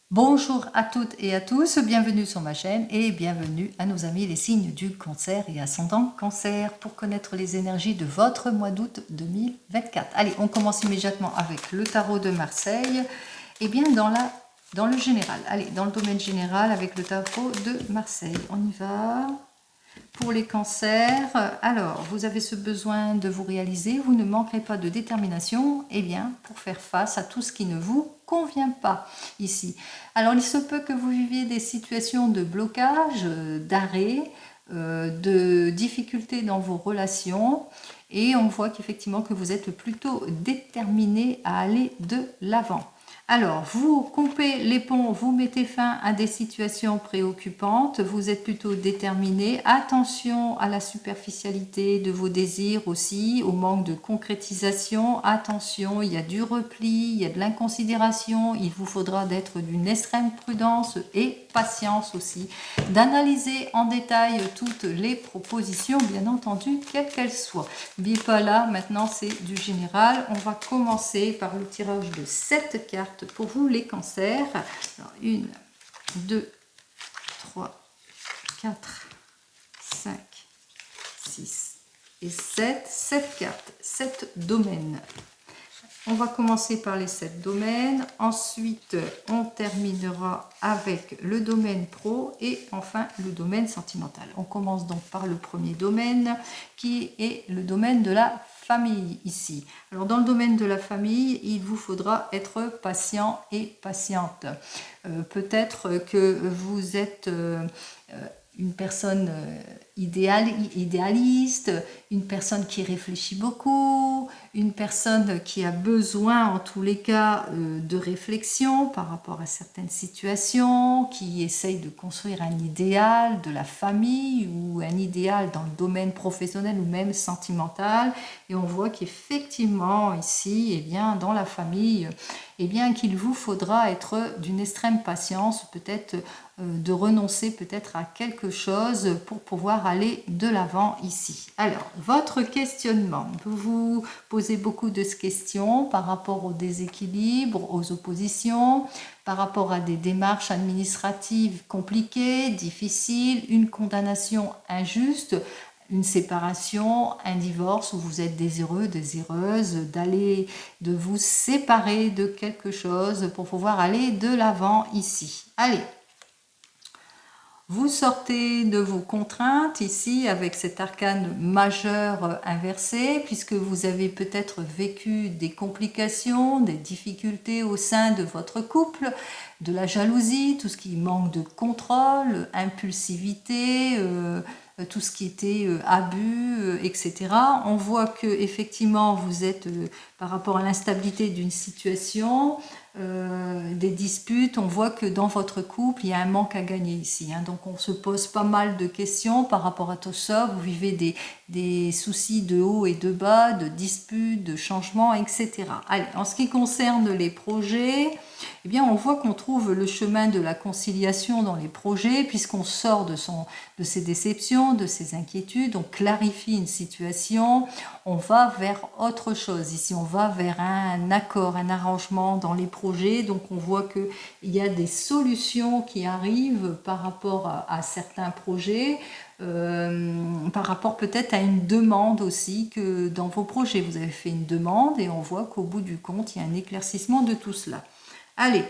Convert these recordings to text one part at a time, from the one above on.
Bonjour à toutes et à tous, bienvenue sur ma chaîne et bienvenue à nos amis les signes du cancer et ascendant cancer pour connaître les énergies de votre mois d'août 2024. Allez, on commence immédiatement avec le tarot de Marseille et bien dans le général. Allez, dans le domaine général avec le tarot de Marseille. On y va. Pour les cancers, alors vous avez ce besoin de vous réaliser, vous ne manquerez pas de détermination bien, pour faire face à tout ce qui ne vous convient pas ici. Alors il se peut que vous viviez des situations de blocage, d'arrêt, de difficultés dans vos relations et on voit qu'effectivement que vous êtes plutôt déterminé à aller de l'avant. Alors, vous coupez les ponts, vous mettez fin à des situations préoccupantes, vous êtes plutôt déterminé. Attention à la superficialité de vos désirs aussi, au manque de concrétisation. Attention, il y a du repli, il y a de l'inconsidération, il vous faudra d'être d'une extrême prudence et patience aussi, d'analyser en détail toutes les propositions, bien entendu, quelles qu'elles soient. N'oubliez pas là, maintenant c'est du général. On va commencer par le tirage de 7 cartes pour vous les cancers. Alors, 1, 2, 3, 4, 5, 6 et 7. 7 cartes, 7 domaines. On va commencer par les 7 domaines, ensuite on terminera avec le domaine pro et enfin le domaine sentimental. On commence donc par le premier domaine qui est le domaine de la famille ici. Alors dans le domaine de la famille, il vous faudra être patient et patiente. Peut-être que vous êtes une personne idéaliste, une personne qui réfléchit beaucoup, une personne qui a besoin en tous les cas de réflexion par rapport à certaines situations, qui essaye de construire un idéal de la famille ou un idéal dans le domaine professionnel ou même sentimental. Et on voit qu'effectivement ici, dans la famille, qu'il vous faudra être d'une extrême patience, peut-être de renoncer peut-être à quelque chose pour pouvoir aller de l'avant ici. Alors, votre questionnement, vous vous posez beaucoup de questions par rapport au déséquilibre, aux oppositions, par rapport à des démarches administratives compliquées, difficiles, une condamnation injuste, une séparation, un divorce où vous êtes désireux, désireuse de vous séparer de quelque chose pour pouvoir aller de l'avant ici. Allez, vous sortez de vos contraintes ici avec cet arcane majeur inversé puisque vous avez peut-être vécu des complications, des difficultés au sein de votre couple, de la jalousie, tout ce qui manque de contrôle, impulsivité, tout ce qui était abus, etc. On voit que effectivement vous êtes par rapport à l'instabilité d'une situation, des disputes, on voit que dans votre couple il y a un manque à gagner ici, donc on se pose pas mal de questions par rapport à tout ça, vous vivez des soucis de haut et de bas, de disputes, de changements, etc. Allez, en ce qui concerne les projets, on voit qu'on trouve le chemin de la conciliation dans les projets puisqu'on sort de ses déceptions, de ses inquiétudes, on clarifie une situation, on va vers autre chose. Ici, on va vers un accord, un arrangement dans les projets. Donc, on voit qu'il y a des solutions qui arrivent par rapport à certains projets, par rapport peut-être à une demande aussi que dans vos projets. Vous avez fait une demande et on voit qu'au bout du compte, il y a un éclaircissement de tout cela. Allez,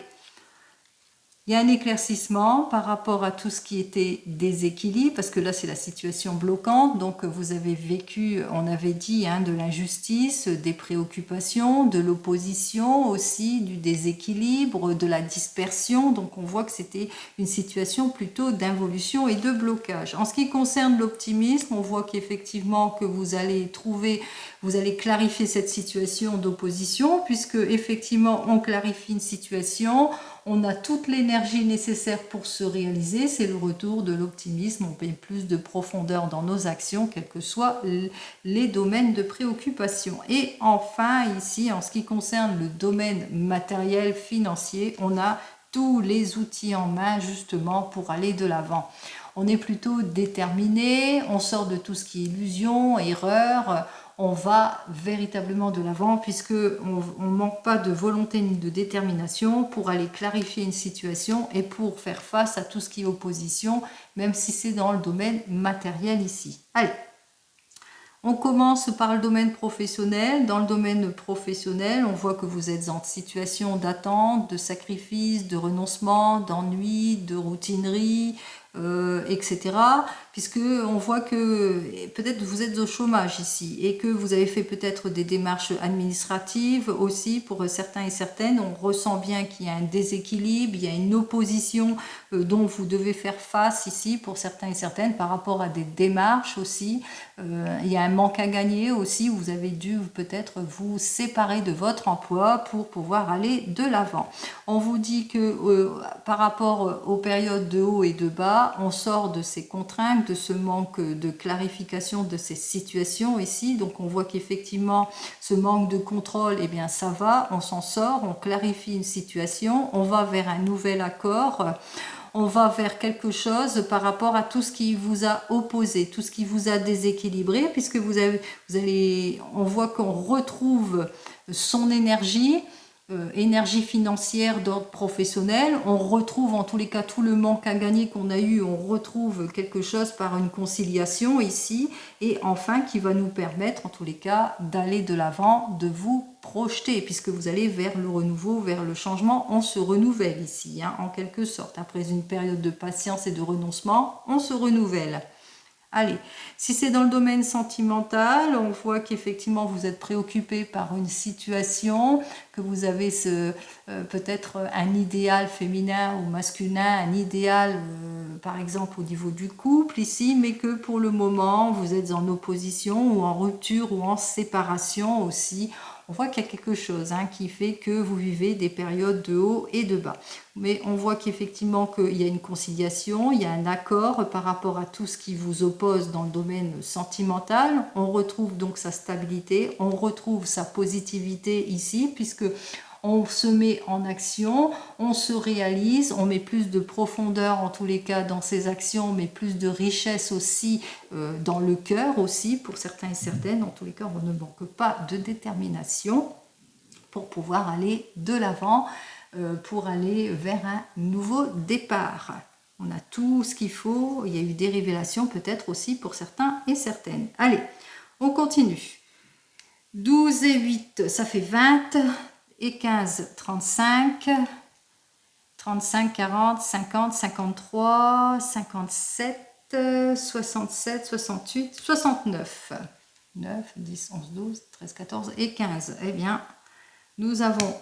il y a un éclaircissement par rapport à tout ce qui était déséquilibre, parce que là c'est la situation bloquante, donc vous avez vécu, on avait dit, de l'injustice, des préoccupations, de l'opposition aussi, du déséquilibre, de la dispersion, donc on voit que c'était une situation plutôt d'involution et de blocage. En ce qui concerne l'optimisme, on voit qu'effectivement que vous allez clarifier cette situation d'opposition, puisque effectivement on clarifie une situation, on a toute l'énergie nécessaire pour se réaliser, c'est le retour de l'optimisme, on met plus de profondeur dans nos actions, quels que soient les domaines de préoccupation. Et enfin, ici, en ce qui concerne le domaine matériel, financier, on a tous les outils en main justement pour aller de l'avant. On est plutôt déterminé, on sort de tout ce qui est illusion, erreur, on va véritablement de l'avant, puisque on ne manque pas de volonté ni de détermination pour aller clarifier une situation et pour faire face à tout ce qui est opposition, même si c'est dans le domaine matériel ici. Allez, on commence par le domaine professionnel. Dans le domaine professionnel, on voit que vous êtes en situation d'attente, de sacrifice, de renoncement, d'ennui, de routinerie, etc. Puisque on voit que peut-être vous êtes au chômage ici et que vous avez fait peut-être des démarches administratives aussi pour certains et certaines. On ressent bien qu'il y a un déséquilibre, il y a une opposition dont vous devez faire face ici pour certains et certaines par rapport à des démarches aussi. Il y a un manque à gagner aussi, vous avez dû peut-être vous séparer de votre emploi pour pouvoir aller de l'avant. On vous dit que par rapport aux périodes de haut et de bas, on sort de ces contraintes, de ce manque de clarification de ces situations ici. Donc on voit qu'effectivement ce manque de contrôle, eh bien ça va, on s'en sort, on clarifie une situation, on va vers un nouvel accord. On va vers quelque chose par rapport à tout ce qui vous a opposé, tout ce qui vous a déséquilibré, puisque on voit qu'on retrouve son énergie, énergie financière d'ordre professionnel, on retrouve en tous les cas tout le manque à gagner qu'on a eu, on retrouve quelque chose par une conciliation ici, et enfin qui va nous permettre en tous les cas d'aller de l'avant, de vous projeter, puisque vous allez vers le renouveau, vers le changement, on se renouvelle ici, hein, en quelque sorte. Après une période de patience et de renoncement, on se renouvelle. Allez, si c'est dans le domaine sentimental, on voit qu'effectivement vous êtes préoccupé par une situation, que vous avez peut-être un idéal féminin ou masculin, un idéal par exemple au niveau du couple ici, mais que pour le moment vous êtes en opposition ou en rupture ou en séparation aussi. On voit qu'il y a quelque chose qui fait que vous vivez des périodes de haut et de bas. Mais on voit qu'effectivement qu'il y a une conciliation, il y a un accord par rapport à tout ce qui vous oppose dans le domaine sentimental. On retrouve donc sa stabilité, on retrouve sa positivité ici, puisque on se met en action, on se réalise, on met plus de profondeur en tous les cas dans ses actions, mais plus de richesse aussi dans le cœur aussi, pour certains et certaines. En tous les cas, on ne manque pas de détermination pour pouvoir aller de l'avant, pour aller vers un nouveau départ. On a tout ce qu'il faut, il y a eu des révélations peut-être aussi pour certains et certaines. Allez, on continue. 12 et 8, ça fait 20. Et 15, 35, 35, 40, 50, 53, 57, 67, 68, 69. 9, 10, 11, 12, 13, 14 et 15. Eh bien, nous avons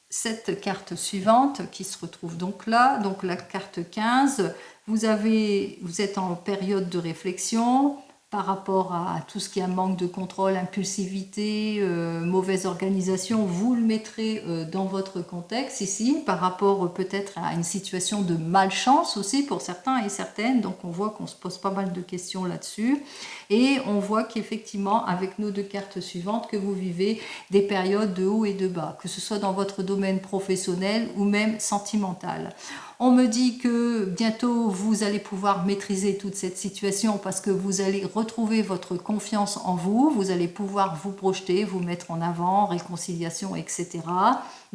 cette carte suivante qui se retrouve donc là. Donc la carte 15, vous êtes en période de réflexion par rapport à tout ce qui est un manque de contrôle, impulsivité, mauvaise organisation. Vous le mettrez dans votre contexte ici, par rapport peut-être à une situation de malchance aussi pour certains et certaines. Donc on voit qu'on se pose pas mal de questions là-dessus. Et on voit qu'effectivement, avec nos deux cartes suivantes, que vous vivez des périodes de haut et de bas, que ce soit dans votre domaine professionnel ou même sentimental. On me dit que bientôt vous allez pouvoir maîtriser toute cette situation parce que vous allez retrouver votre confiance en vous, vous allez pouvoir vous projeter, vous mettre en avant, réconciliation, etc.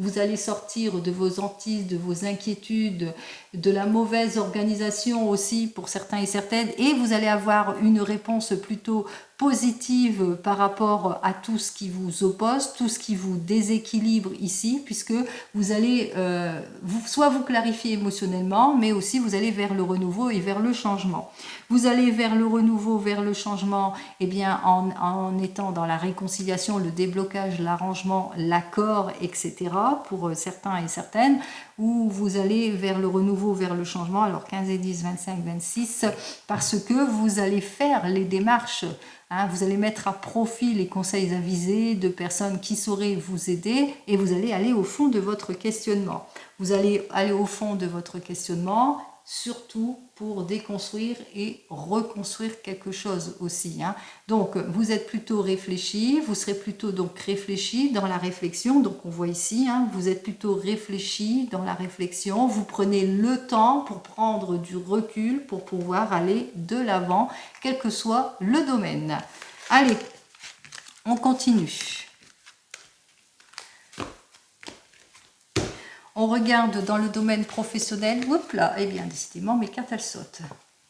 Vous allez sortir de vos hantises, de vos inquiétudes, de la mauvaise organisation aussi pour certains et certaines, et vous allez avoir une réponse plutôt positive par rapport à tout ce qui vous oppose, tout ce qui vous déséquilibre ici, puisque vous allez soit vous clarifier émotionnellement, mais aussi vous allez vers le renouveau et vers le changement. Vous allez vers le renouveau, vers le changement, eh bien, en étant dans la réconciliation, le déblocage, l'arrangement, l'accord, etc. pour certains et certaines, ou vous allez vers le renouveau, vers le changement, alors 15 et 10, 25, 26, parce que vous allez faire les démarches. Vous allez mettre à profit les conseils avisés de personnes qui sauraient vous aider et vous allez aller au fond de votre questionnement. Vous allez aller au fond de votre questionnement, surtout pour déconstruire et reconstruire quelque chose aussi. Donc, vous êtes plutôt réfléchi, vous serez plutôt donc réfléchi dans la réflexion. Donc, on voit ici, vous êtes plutôt réfléchi dans la réflexion. Vous prenez le temps pour prendre du recul pour pouvoir aller de l'avant, quel que soit le domaine. Allez, on continue. On regarde dans le domaine professionnel. Oups là, eh bien, décidément, mes cartes, elles sautent.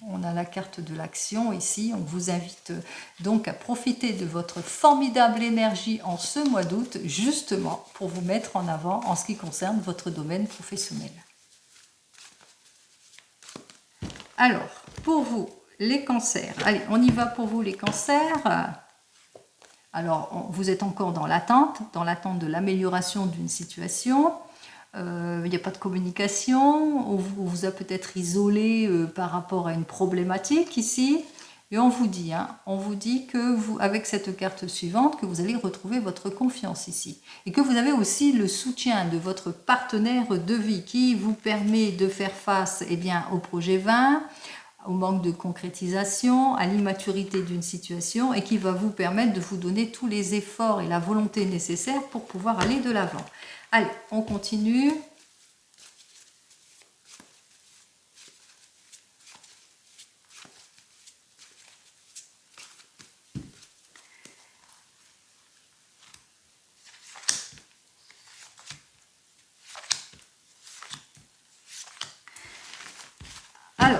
On a la carte de l'action ici. On vous invite donc à profiter de votre formidable énergie en ce mois d'août, justement pour vous mettre en avant en ce qui concerne votre domaine professionnel. Alors, pour vous, les cancers. Allez, on y va pour vous, les cancers. Alors, vous êtes encore dans l'attente de l'amélioration d'une situation. Il n'y a pas de communication, on vous a peut-être isolé par rapport à une problématique ici, et on vous dit que vous, avec cette carte suivante, que vous allez retrouver votre confiance ici, et que vous avez aussi le soutien de votre partenaire de vie qui vous permet de faire face au projet 20, au manque de concrétisation, à l'immaturité d'une situation, et qui va vous permettre de vous donner tous les efforts et la volonté nécessaires pour pouvoir aller de l'avant. Allez, on continue. Alors,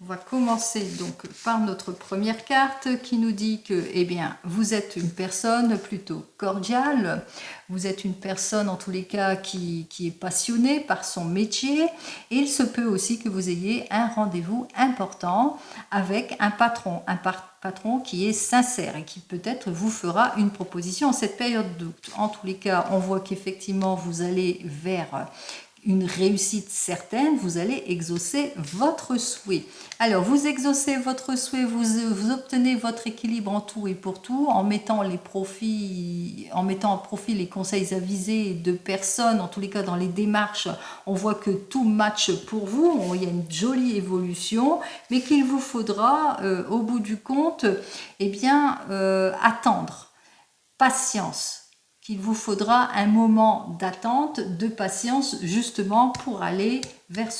on va commencer donc par notre première carte qui nous dit que, vous êtes une personne plutôt cordiale, vous êtes une personne en tous les cas qui est passionnée par son métier, et il se peut aussi que vous ayez un rendez-vous important avec un patron qui est sincère et qui peut-être vous fera une proposition en cette période d'août. En tous les cas, on voit qu'effectivement vous allez vers une réussite certaine, vous allez exaucer votre souhait. Alors, vous exaucez votre souhait, vous obtenez votre équilibre en tout et pour tout, en mettant en profit les conseils avisés de personnes, en tous les cas dans les démarches, on voit que tout match pour vous, il y a une jolie évolution, mais qu'il vous faudra, au bout du compte, attendre, patience, qu'il vous faudra un moment d'attente, de patience, justement pour aller vers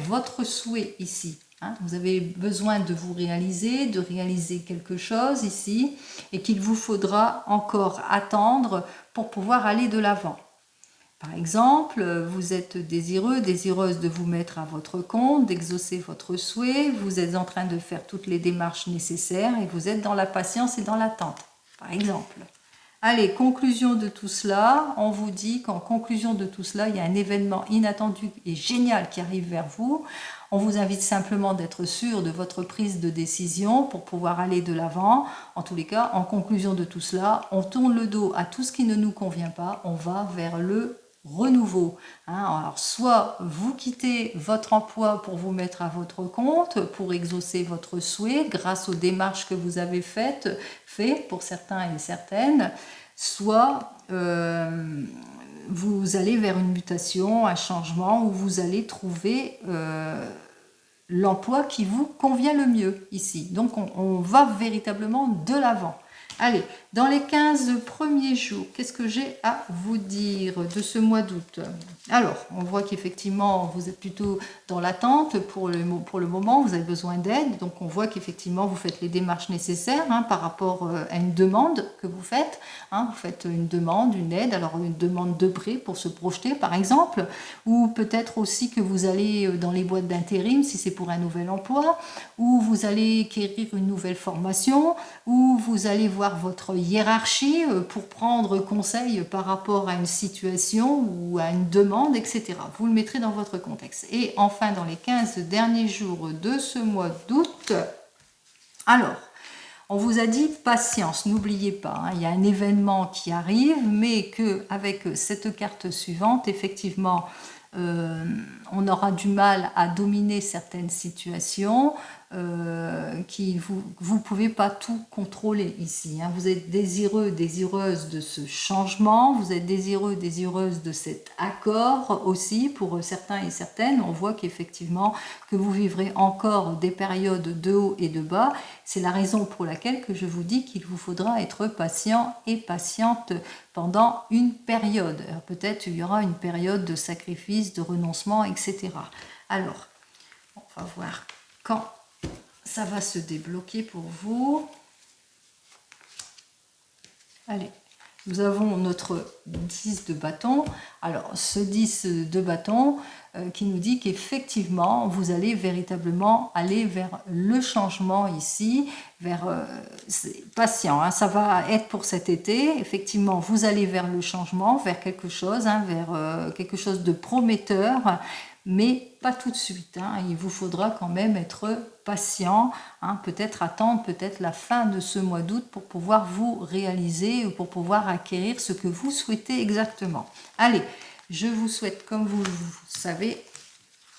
votre souhait ici. Vous avez besoin de vous réaliser, de réaliser quelque chose ici, et qu'il vous faudra encore attendre pour pouvoir aller de l'avant. Par exemple, vous êtes désireux, désireuse de vous mettre à votre compte, d'exaucer votre souhait, vous êtes en train de faire toutes les démarches nécessaires et vous êtes dans la patience et dans l'attente, par exemple. Allez, conclusion de tout cela, on vous dit qu'en conclusion de tout cela, il y a un événement inattendu et génial qui arrive vers vous. On vous invite simplement d'être sûr de votre prise de décision pour pouvoir aller de l'avant. En tous les cas, en conclusion de tout cela, on tourne le dos à tout ce qui ne nous convient pas, on va vers le renouveau. Alors, soit vous quittez votre emploi pour vous mettre à votre compte, pour exaucer votre souhait grâce aux démarches que vous avez faites pour certains et certaines, soit vous allez vers une mutation, un changement où vous allez trouver l'emploi qui vous convient le mieux ici. Donc on va véritablement de l'avant. Allez, dans les 15 premiers jours, qu'est-ce que j'ai à vous dire de ce mois d'août? Alors, on voit qu'effectivement, vous êtes plutôt dans l'attente pour le moment, vous avez besoin d'aide, donc on voit qu'effectivement, vous faites les démarches nécessaires par rapport à une demande que vous faites. Vous faites une demande, une aide, alors une demande de prêt pour se projeter, par exemple, ou peut-être aussi que vous allez dans les boîtes d'intérim, si c'est pour un nouvel emploi, ou vous allez acquérir une nouvelle formation, ou vous allez voir votre hiérarchie pour prendre conseil par rapport à une situation ou à une demande, etc. Vous le mettrez dans votre contexte. Et enfin, dans les 15 derniers jours de ce mois d'août, alors, on vous a dit patience, n'oubliez pas, il y a un événement qui arrive, mais qu'avec cette carte suivante, effectivement, on aura du mal à dominer certaines situations, vous ne pouvez pas tout contrôler ici. Vous êtes désireux, désireuse de ce changement, vous êtes désireux, désireuse de cet accord aussi pour certains et certaines. On voit qu'effectivement que vous vivrez encore des périodes de haut et de bas. C'est la raison pour laquelle que je vous dis qu'il vous faudra être patient et patiente pendant une période. Peut-être il y aura une période de sacrifice, de renoncement, etc. Alors, on va voir quand ça va se débloquer pour vous. Allez, nous avons notre 10 de bâton. Alors, ce 10 de bâton qui nous dit qu'effectivement, vous allez véritablement aller vers le changement ici, vers... patient, hein, ça va être pour cet été. Effectivement, vous allez vers le changement, vers quelque chose, hein, vers quelque chose de prometteur, mais pas tout de suite. Hein. Il vous faudra quand même être patient, hein, peut-être attendre peut-être la fin de ce mois d'août pour pouvoir vous réaliser ou pour pouvoir acquérir ce que vous souhaitez exactement. Allez, je vous souhaite, comme vous savez,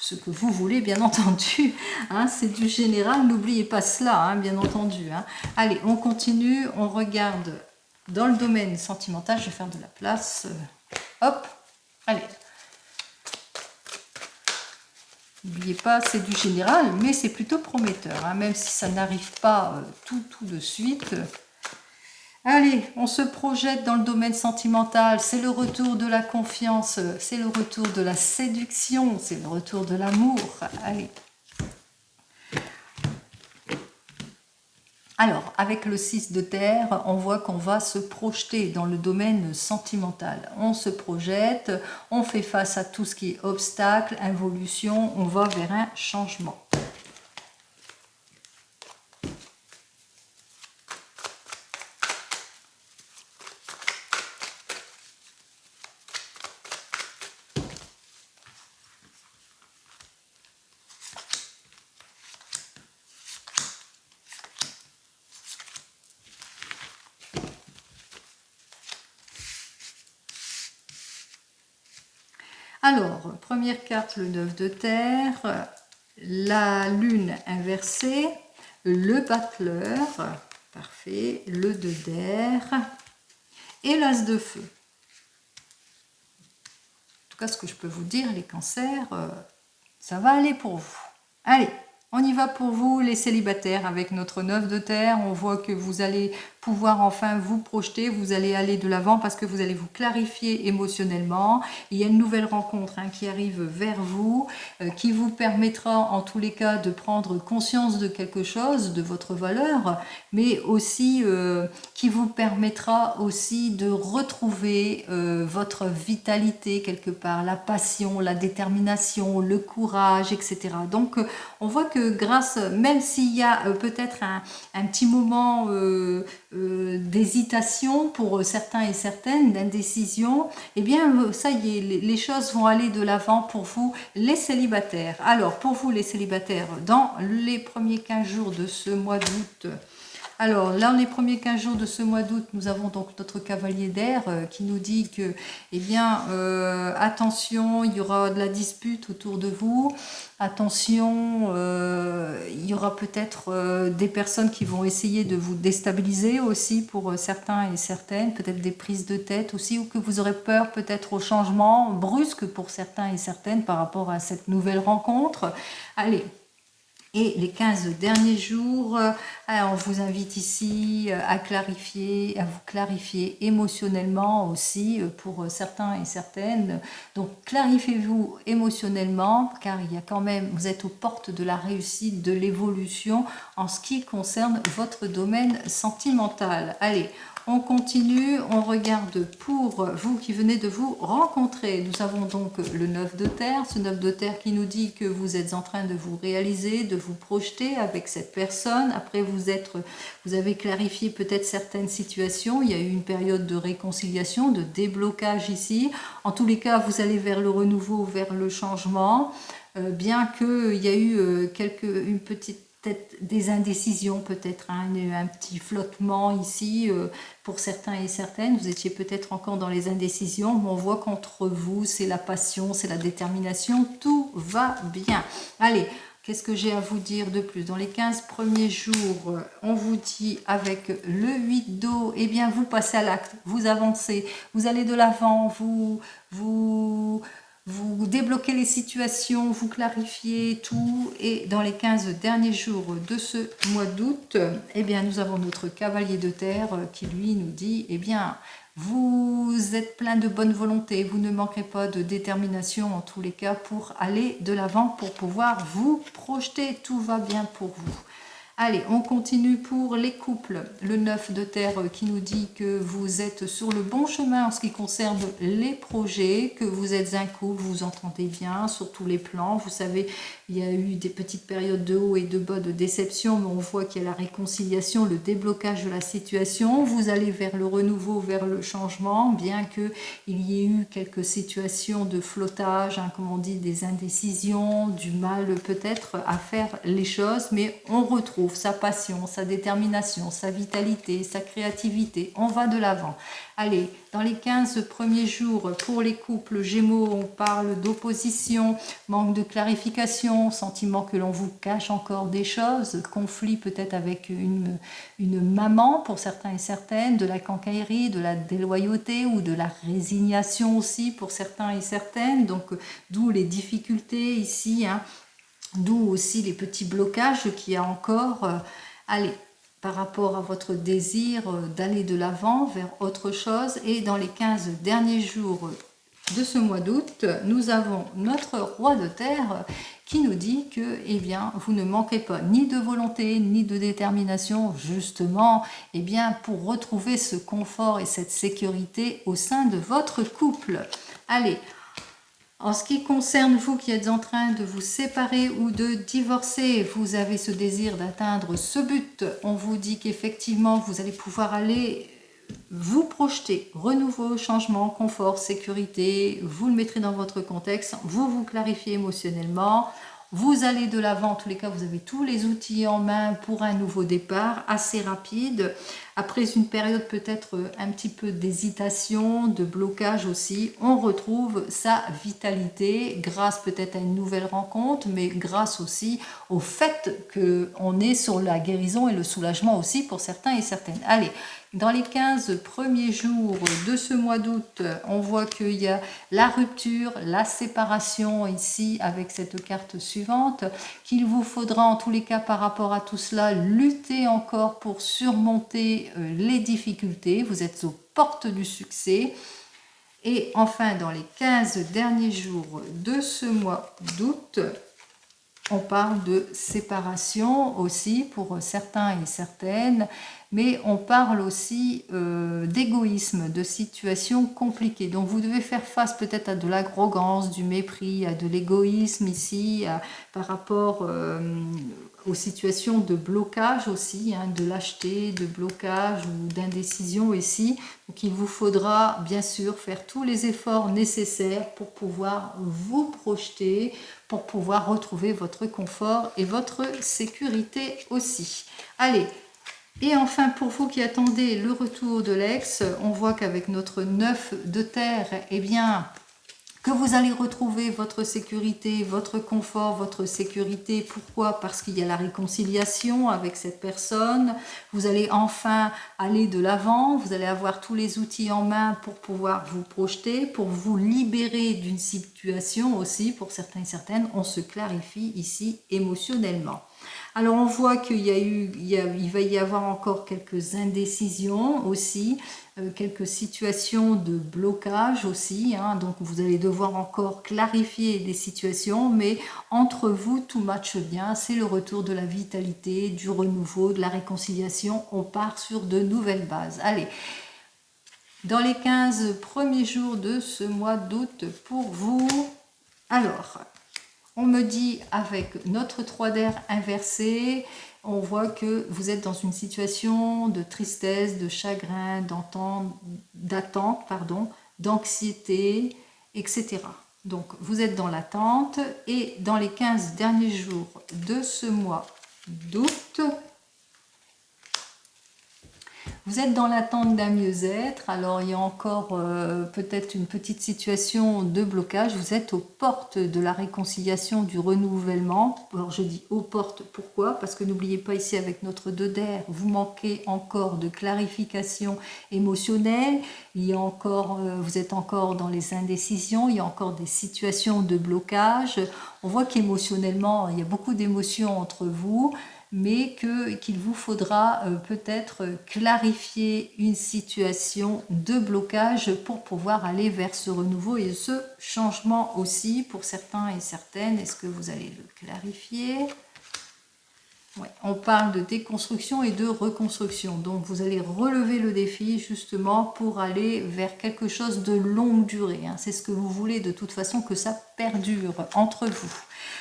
ce que vous voulez, bien entendu. Hein, c'est du général, n'oubliez pas cela, hein, bien entendu. Hein. Allez, on continue, on regarde dans le domaine sentimental. Je vais faire de la place. Hop, allez. N'oubliez pas, c'est du général, mais c'est plutôt prometteur, hein, même si ça n'arrive pas tout de suite. Allez, on se projette dans le domaine sentimental, c'est le retour de la confiance, c'est le retour de la séduction, c'est le retour de l'amour. Allez. Alors, avec le 6 de terre, on voit qu'on va se projeter dans le domaine sentimental. On se projette, on fait face à tout ce qui est obstacle, involution, on va vers un changement. Alors, première carte, le 9 de terre, la lune inversée, le battleur, parfait, le 2 d'air et l'as de feu. En tout cas, ce que je peux vous dire, les cancers, ça va aller pour vous. Allez, on y va pour vous, les célibataires, avec notre 9 de terre. On voit que vous allez pouvoir enfin vous projeter, vous allez aller de l'avant parce que vous allez vous clarifier émotionnellement. Il y a une nouvelle rencontre qui arrive vers vous, qui vous permettra en tous les cas de prendre conscience de quelque chose, de votre valeur, mais aussi qui vous permettra aussi de retrouver votre vitalité quelque part, la passion, la détermination, le courage, etc. Donc on voit que grâce, même s'il y a peut-être un petit moment d'hésitation pour certains et certaines, d'indécision, eh bien ça y est, les choses vont aller de l'avant pour vous les célibataires. Alors pour vous les célibataires, dans les premiers 15 jours de ce mois d'août, alors, là, les premiers 15 jours de ce mois d'août, nous avons donc notre cavalier d'air qui nous dit que, eh bien, attention, il y aura de la dispute autour de vous. Attention, il y aura peut-être des personnes qui vont essayer de vous déstabiliser aussi pour certains et certaines, peut-être des prises de tête aussi, ou que vous aurez peur peut-être au changement brusque pour certains et certaines par rapport à cette nouvelle rencontre. Allez. Et les 15 derniers jours, on vous invite ici à vous clarifier émotionnellement aussi pour certains et certaines. Donc clarifiez-vous émotionnellement car il y a quand même, vous êtes aux portes de la réussite, de l'évolution en ce qui concerne votre domaine sentimental. Allez, on continue, on regarde pour vous qui venez de vous rencontrer. Nous avons donc le 9 de terre, ce 9 de terre qui nous dit que vous êtes en train de vous réaliser, de vous projeter avec cette personne. Après, vous avez clarifié peut-être certaines situations. Il y a eu une période de réconciliation, de déblocage ici. En tous les cas, vous allez vers le renouveau, vers le changement. Bien qu'il y a eu une petite peut-être des indécisions, peut-être un petit flottement ici pour certains et certaines. Vous étiez peut-être encore dans les indécisions, mais on voit qu'entre vous, c'est la passion, c'est la détermination, tout va bien. Allez, qu'est-ce que j'ai à vous dire de plus? Dans les 15 premiers jours, on vous dit avec le 8 d'eau, eh bien, vous passez à l'acte, vous avancez, vous allez de l'avant, vous débloquez les situations, vous clarifiez tout. Et dans les 15 derniers jours de ce mois d'août, eh bien, nous avons notre cavalier de terre qui, lui, nous dit, eh bien, vous êtes plein de bonne volonté, vous ne manquerez pas de détermination en tous les cas pour aller de l'avant, pour pouvoir vous projeter. Tout va bien pour vous. Allez, on continue pour les couples. Le 9 de terre qui nous dit que vous êtes sur le bon chemin en ce qui concerne les projets, que vous êtes un couple, vous vous entendez bien sur tous les plans. Vous savez, il y a eu des petites périodes de haut et de bas, de déception, mais on voit qu'il y a la réconciliation, le déblocage de la situation. Vous allez vers le renouveau, vers le changement, bien qu'il y ait eu quelques situations de flottage, hein, comme on dit, des indécisions, du mal peut-être à faire les choses, mais on retrouve sa passion, sa détermination, sa vitalité, sa créativité. On va de l'avant. Allez, dans les 15 premiers jours, pour les couples Gémeaux, on parle d'opposition, manque de clarification, sentiment que l'on vous cache encore des choses, conflit peut-être avec une maman pour certains et certaines, de la quincaillerie, de la déloyauté ou de la résignation aussi pour certains et certaines. Donc, d'où les difficultés ici, hein. D'où aussi les petits blocages qu'il y a encore. Allez, par rapport à votre désir d'aller de l'avant vers autre chose. Et dans les 15 derniers jours de ce mois d'août, nous avons notre roi de terre qui nous dit que, eh bien, vous ne manquez pas ni de volonté ni de détermination, justement, eh bien, pour retrouver ce confort et cette sécurité au sein de votre couple. Allez. En ce qui concerne vous qui êtes en train de vous séparer ou de divorcer, vous avez ce désir d'atteindre ce but. On vous dit qu'effectivement, vous allez pouvoir aller vous projeter, renouveau, changement, confort, sécurité. Vous le mettrez dans votre contexte, vous vous clarifiez émotionnellement. Vous allez de l'avant, en tous les cas, vous avez tous les outils en main pour un nouveau départ assez rapide. Après une période peut-être un petit peu d'hésitation, de blocage aussi, on retrouve sa vitalité grâce peut-être à une nouvelle rencontre, mais grâce aussi au fait qu'on est sur la guérison et le soulagement aussi pour certains et certaines. Allez, dans les 15 premiers jours de ce mois d'août, on voit qu'il y a la rupture, la séparation ici avec cette carte suivante, qu'il vous faudra en tous les cas par rapport à tout cela lutter encore pour surmonter les difficultés. Vous êtes aux portes du succès. Et enfin, dans les 15 derniers jours de ce mois d'août, on parle de séparation aussi pour certains et certaines, mais on parle aussi d'égoïsme, de situations compliquées. Donc vous devez faire face peut-être à de l'arrogance, du mépris, à de l'égoïsme ici, par rapport aux situations de blocage aussi, hein, de lâcheté, de blocage ou d'indécision ici. Donc il vous faudra bien sûr faire tous les efforts nécessaires pour pouvoir vous projeter, pour pouvoir retrouver votre confort et votre sécurité aussi. Allez, et enfin pour vous qui attendez le retour de l'ex, on voit qu'avec notre 9 de terre, eh bien, que vous allez retrouver votre sécurité, votre confort, votre sécurité. Pourquoi? Parce qu'il y a la réconciliation avec cette personne. Vous allez enfin aller de l'avant. Vous allez avoir tous les outils en main pour pouvoir vous projeter, pour vous libérer d'une situation aussi. Pour certains et certaines, on se clarifie ici émotionnellement. Alors on voit qu'il va y avoir encore quelques indécisions aussi, quelques situations de blocage aussi, hein, donc vous allez devoir encore clarifier des situations, mais entre vous tout matche bien, c'est le retour de la vitalité, du renouveau, de la réconciliation, on part sur de nouvelles bases. Allez, dans les 15 premiers jours de ce mois d'août pour vous, alors... On me dit avec notre 3 d'air inversé, on voit que vous êtes dans une situation de tristesse, de chagrin, d'attente, d'anxiété, etc. Donc vous êtes dans l'attente et dans les 15 derniers jours de ce mois d'août, vous êtes dans l'attente d'un mieux-être, alors il y a encore peut-être une petite situation de blocage, vous êtes aux portes de la réconciliation, du renouvellement. Alors je dis aux portes, pourquoi? Parce que n'oubliez pas ici avec notre 2 d'air, vous manquez encore de clarification émotionnelle, il y a encore, vous êtes encore dans les indécisions, il y a encore des situations de blocage. On voit qu'émotionnellement, il y a beaucoup d'émotions entre vous, mais qu'il vous faudra peut-être clarifier une situation de blocage pour pouvoir aller vers ce renouveau et ce changement aussi pour certains et certaines. Est-ce que vous allez le clarifier? Ouais, on parle de déconstruction et de reconstruction. Donc vous allez relever le défi justement pour aller vers quelque chose de longue durée. Hein. C'est ce que vous voulez de toute façon, que ça perdure entre vous.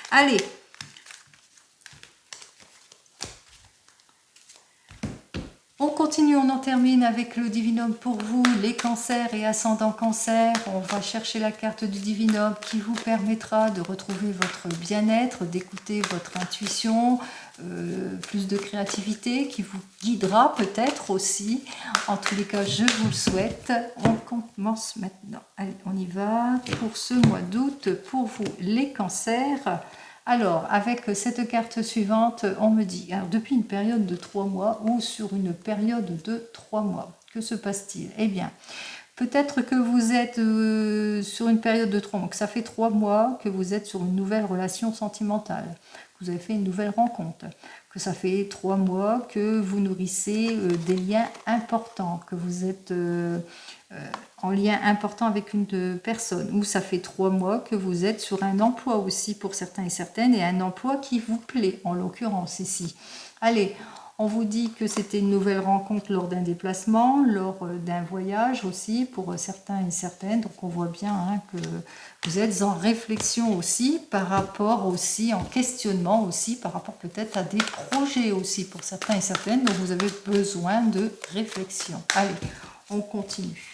Allez. On continue, on en termine avec le divinum pour vous, les cancers et ascendants cancer. On va chercher la carte du divinum qui vous permettra de retrouver votre bien-être, d'écouter votre intuition, plus de créativité, qui vous guidera peut-être aussi. En tous les cas, je vous le souhaite. On commence maintenant. Allez, on y va pour ce mois d'août pour vous, les cancers. Alors, avec cette carte suivante, on me dit, alors, depuis une période de 3 mois ou sur une période de 3 mois, que se passe-t-il? Eh bien, peut-être que vous êtes sur une période de 3 mois, que ça fait 3 mois que vous êtes sur une nouvelle relation sentimentale, que vous avez fait une nouvelle rencontre, que ça fait 3 mois que vous nourrissez des liens importants, que vous êtes en lien important avec une personne, ou ça fait 3 mois que vous êtes sur un emploi aussi pour certains et certaines, et un emploi qui vous plaît, en l'occurrence ici. Allez, on vous dit que c'était une nouvelle rencontre lors d'un déplacement, lors d'un voyage aussi pour certains et certaines. Donc on voit bien hein, que vous êtes en réflexion aussi par rapport aussi, en questionnement aussi, par rapport peut-être à des projets aussi pour certains et certaines. Donc vous avez besoin de réflexion. Allez, on continue.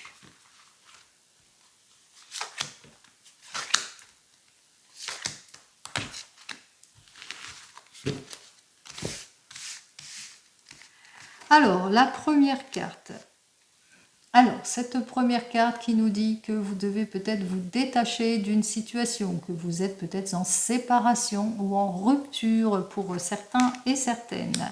Alors, la première carte. Alors, cette première carte qui nous dit que vous devez peut-être vous détacher d'une situation, que vous êtes peut-être en séparation ou en rupture pour certains et certaines,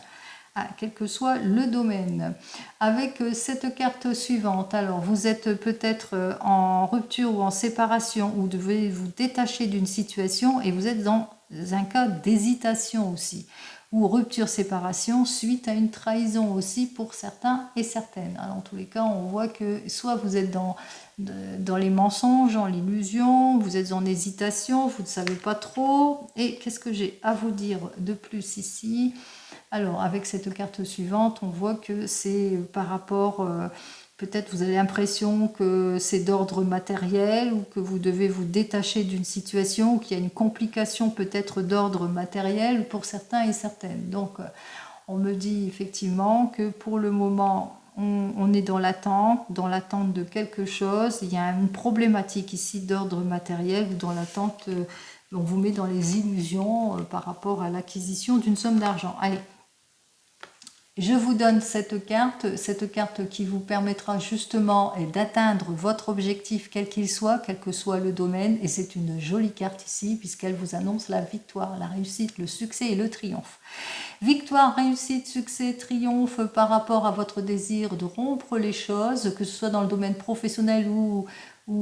quel que soit le domaine. Avec cette carte suivante, alors vous êtes peut-être en rupture ou en séparation ou devez vous détacher d'une situation et vous êtes dans un cas d'hésitation aussi, ou rupture-séparation suite à une trahison aussi pour certains et certaines. Dans tous les cas, on voit que soit vous êtes dans les mensonges, en l'illusion, vous êtes en hésitation, vous ne savez pas trop. Et qu'est-ce que j'ai à vous dire de plus ici? Alors, avec cette carte suivante, on voit que c'est par rapport... peut-être vous avez l'impression que c'est d'ordre matériel ou que vous devez vous détacher d'une situation ou qu'il y a une complication peut-être d'ordre matériel pour certains et certaines. Donc, on me dit effectivement que pour le moment, on est dans l'attente de quelque chose. Il y a une problématique ici d'ordre matériel ou dans l'attente, on vous met dans les illusions par rapport à l'acquisition d'une somme d'argent. Allez. Je vous donne cette carte qui vous permettra justement d'atteindre votre objectif quel qu'il soit, quel que soit le domaine. Et c'est une jolie carte ici puisqu'elle vous annonce la victoire, la réussite, le succès et le triomphe. Victoire, réussite, succès, triomphe par rapport à votre désir de rompre les choses, que ce soit dans le domaine professionnel ou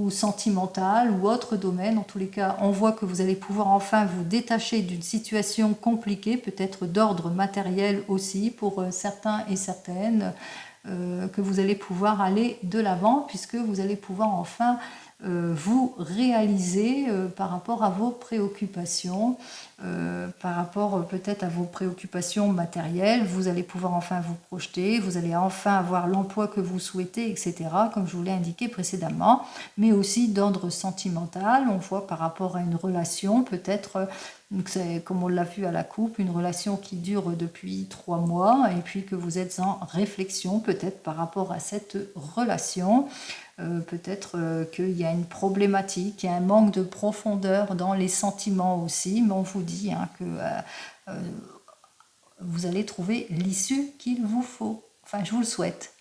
sentimental ou autre domaine. En tous les cas, on voit que vous allez pouvoir enfin vous détacher d'une situation compliquée, peut-être d'ordre matériel aussi pour certains et certaines, que vous allez pouvoir aller de l'avant puisque vous allez pouvoir enfin vous réaliser par rapport à vos préoccupations, par rapport peut-être à vos préoccupations matérielles. Vous allez pouvoir enfin vous projeter, vous allez enfin avoir l'emploi que vous souhaitez, etc., comme je vous l'ai indiqué précédemment, mais aussi d'ordre sentimental. On voit par rapport à une relation, peut-être, comme on l'a vu à la coupe, une relation qui dure depuis 3 mois et puis que vous êtes en réflexion peut-être par rapport à cette relation. Peut-être qu'il y a une problématique, il y a un manque de profondeur dans les sentiments aussi, mais on vous dit hein, que vous allez trouver l'issue qu'il vous faut. Enfin, je vous le souhaite.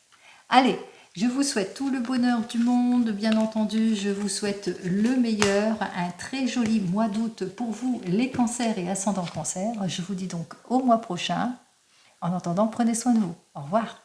Allez, je vous souhaite tout le bonheur du monde, bien entendu. Je vous souhaite le meilleur, un très joli mois d'août pour vous, les cancers et ascendants cancer. Je vous dis donc au mois prochain. En attendant, prenez soin de vous. Au revoir.